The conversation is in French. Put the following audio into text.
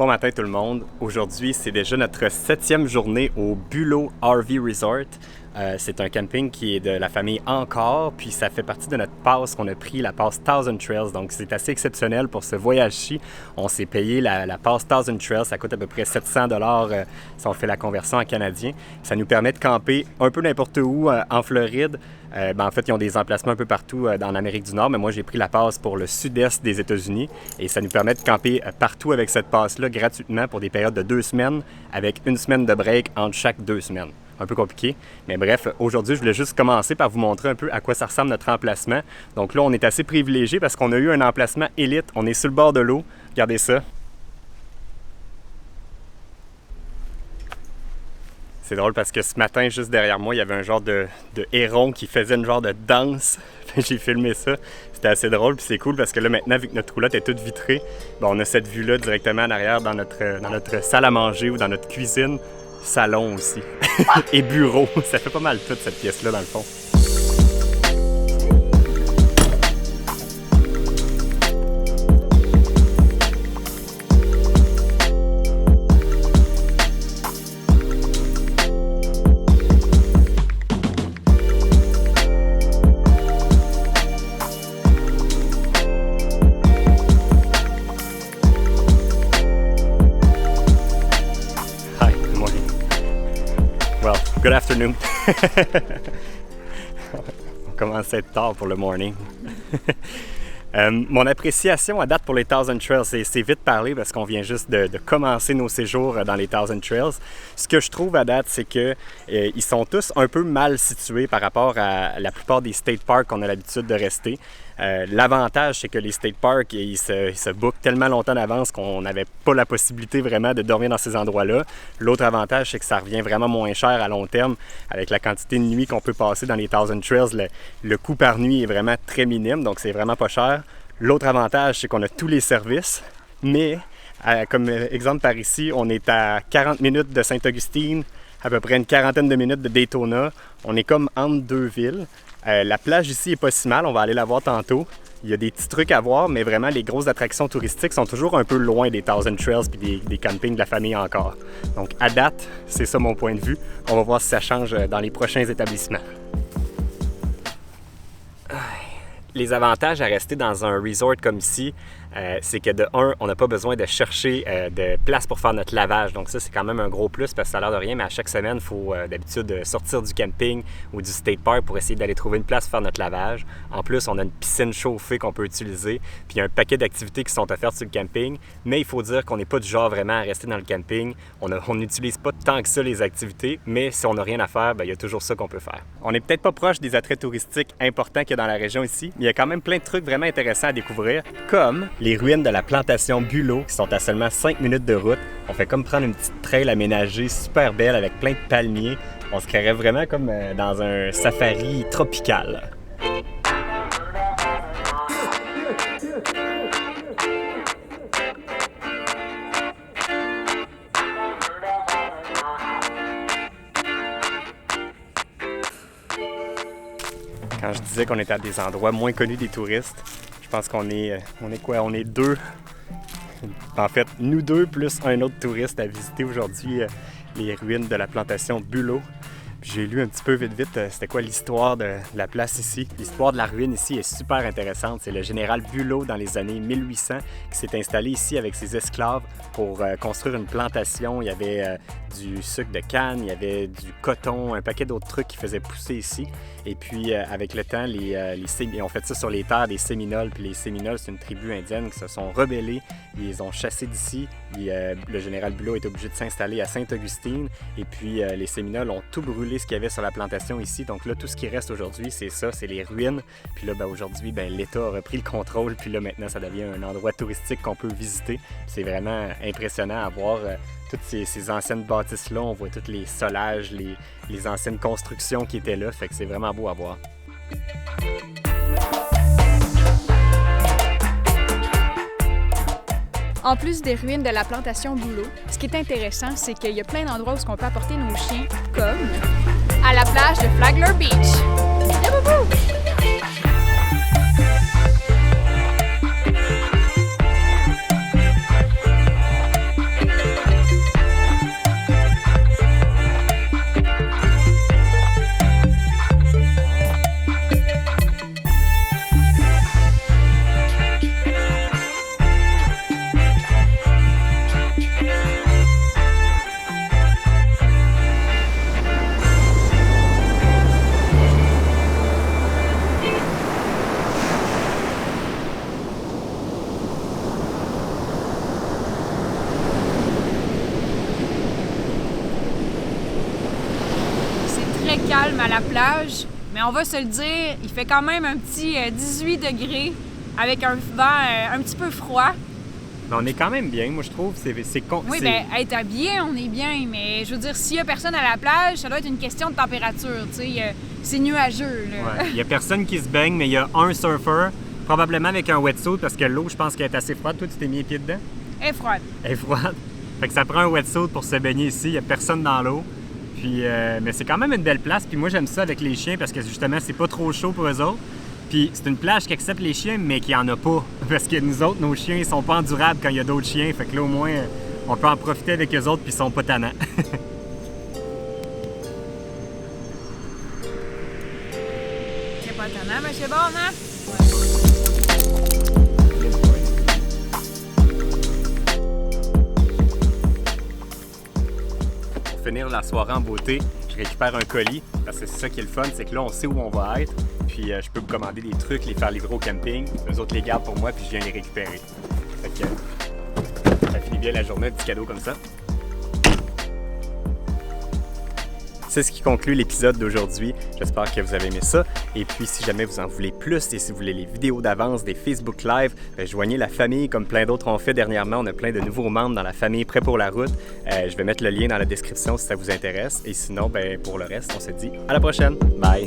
Bon matin tout le monde. Aujourd'hui, c'est déjà notre 7e journée au Bulow RV Resort. C'est un camping qui est de la famille Encore, puis ça fait partie de notre passe qu'on a pris, la passe Thousand Trails. Donc c'est assez exceptionnel pour ce voyage-ci. On s'est payé la passe Thousand Trails, ça coûte à peu près 700 $ si on fait la conversion en canadien. Ça nous permet de camper un peu n'importe où en Floride. En fait, ils ont des emplacements un peu partout dans l'Amérique du Nord, mais moi, j'ai pris la passe pour le sud-est des États-Unis et ça nous permet de camper partout avec cette passe-là gratuitement pour des périodes de 2 semaines avec une semaine de break entre chaque 2 semaines. Un peu compliqué, mais bref, aujourd'hui, je voulais juste commencer par vous montrer un peu à quoi ça ressemble notre emplacement. Donc là, on est assez privilégié parce qu'on a eu un emplacement élite. On est sur le bord de l'eau. Regardez ça. C'est drôle parce que ce matin, juste derrière moi, il y avait un genre de héron qui faisait une genre de danse. J'ai filmé ça. C'était assez drôle, puis c'est cool parce que là, maintenant, vu que notre roulotte est toute vitrée, on a cette vue-là directement en arrière dans notre salle à manger ou dans notre cuisine. Salon aussi. Et bureau. Ça fait pas mal toute cette pièce-là, dans le fond. Good afternoon. On commence à être tard pour le morning. Mon appréciation à date pour les Thousand Trails, c'est vite parlé parce qu'on vient juste de commencer nos séjours dans les Thousand Trails. Ce que je trouve à date, c'est que ils sont tous un peu mal situés par rapport à la plupart des state parks qu'on a l'habitude de rester. L'avantage, c'est que les state parks, ils se bookent tellement longtemps d'avance qu'on n'avait pas la possibilité vraiment de dormir dans ces endroits-là. L'autre avantage, c'est que ça revient vraiment moins cher à long terme avec la quantité de nuits qu'on peut passer dans les Thousand Trails. Le coût par nuit est vraiment très minime, donc c'est vraiment pas cher. L'autre avantage, c'est qu'on a tous les services, mais comme exemple par ici, on est à 40 minutes de Sainte-Augustine, à peu près une quarantaine de minutes de Daytona. On est comme entre deux villes. La plage ici est pas si mal, on va aller la voir tantôt. Il y a des petits trucs à voir, mais vraiment les grosses attractions touristiques sont toujours un peu loin des Thousand Trails et des campings de la famille Encore. Donc à date, c'est ça mon point de vue. On va voir si ça change dans les prochains établissements. Les avantages à rester dans un resort comme ici, c'est que de un, on n'a pas besoin de chercher de place pour faire notre lavage. Donc ça, c'est quand même un gros plus parce que ça a l'air de rien, mais à chaque semaine, il faut d'habitude sortir du camping ou du state park pour essayer d'aller trouver une place pour faire notre lavage. En plus, on a une piscine chauffée qu'on peut utiliser, puis il y a un paquet d'activités qui sont offertes sur le camping, mais il faut dire qu'on n'est pas du genre vraiment à rester dans le camping. On n'utilise pas tant que ça les activités, mais si on n'a rien à faire, il y a toujours ça qu'on peut faire. On n'est peut-être pas proche des attraits touristiques importants qu'il y a dans la région ici, mais il y a quand même plein de trucs vraiment intéressants à découvrir, comme les ruines de la plantation Bulow, qui sont à seulement 5 minutes de route. On fait comme prendre une petite trail aménagée super belle avec plein de palmiers. On se créerait vraiment comme dans un safari tropical. Quand je disais qu'on était à des endroits moins connus des touristes, je pense qu'on est quoi? On est deux. En fait, nous deux plus un autre touriste à visiter aujourd'hui les ruines de la plantation Bulow. J'ai lu un petit peu vite, c'était quoi l'histoire de la place ici. L'histoire de la ruine ici est super intéressante. C'est le général Bulow dans les années 1800 qui s'est installé ici avec ses esclaves pour construire une plantation. Il y avait du sucre de canne, il y avait du coton, un paquet d'autres trucs qui faisaient pousser ici. Et puis, avec le temps, ils ont fait ça sur les terres des Séminoles. Puis les Séminoles, c'est une tribu indienne qui se sont rebellés. Ils les ont chassés d'ici. Le général Bulow est obligé de s'installer à Sainte-Augustine. Et puis, les Séminoles ont tout brûlé ce qu'il y avait sur la plantation ici. Donc là, tout ce qui reste aujourd'hui, c'est ça, c'est les ruines. Puis là, aujourd'hui, l'État a repris le contrôle. Puis là, maintenant, ça devient un endroit touristique qu'on peut visiter. Puis c'est vraiment impressionnant à voir toutes ces anciennes bâtisses-là. On voit tous les solages, les anciennes constructions qui étaient là. Fait que c'est vraiment beau à voir. En plus des ruines de la plantation Bulow, ce qui est intéressant, c'est qu'il y a plein d'endroits où on peut apporter nos chiens, comme à la plage de Flagler Beach. Yababou! calme à la plage, mais on va se le dire, il fait quand même un petit 18 degrés avec un vent un petit peu froid. Mais on est quand même bien, moi je trouve. Oui, bien, être habillé, on est bien, mais je veux dire, s'il y a personne à la plage, ça doit être une question de température, tu sais. C'est nuageux, là. Ouais. Il y a personne qui se baigne, mais il y a un surfeur, probablement avec un wetsuit, parce que l'eau, je pense qu'elle est assez froide. Toi, tu t'es mis les pieds dedans? Elle est froide. Elle est froide. Fait que ça prend un wetsuit pour se baigner ici. Il n'y a personne dans l'eau. Puis, mais c'est quand même une belle place. Puis moi, j'aime ça avec les chiens parce que justement, c'est pas trop chaud pour eux autres. Puis c'est une plage qui accepte les chiens, mais qui en a pas. Parce que nous autres, nos chiens, ils sont pas endurables quand il y a d'autres chiens. Fait que là, au moins, on peut en profiter avec eux autres, puis ils sont pas tannants. C'est pas tannant, mais c'est bon, hein? Pour finir la soirée en beauté, je récupère un colis. Parce que c'est ça qui est le fun, c'est que là, on sait où on va être. Puis je peux me commander des trucs, les faire livrer au camping. Eux autres les gardent pour moi, puis je viens les récupérer. Fait que ça finit bien la journée, un petit cadeau comme ça. C'est ce qui conclut l'épisode d'aujourd'hui. J'espère que vous avez aimé ça. Et puis, si jamais vous en voulez plus et si vous voulez les vidéos d'avance des Facebook Live, joignez la famille comme plein d'autres ont fait dernièrement. On a plein de nouveaux membres dans la famille Prêt pour la route. Je vais mettre le lien dans la description si ça vous intéresse. Et sinon, pour le reste, on se dit à la prochaine. Bye!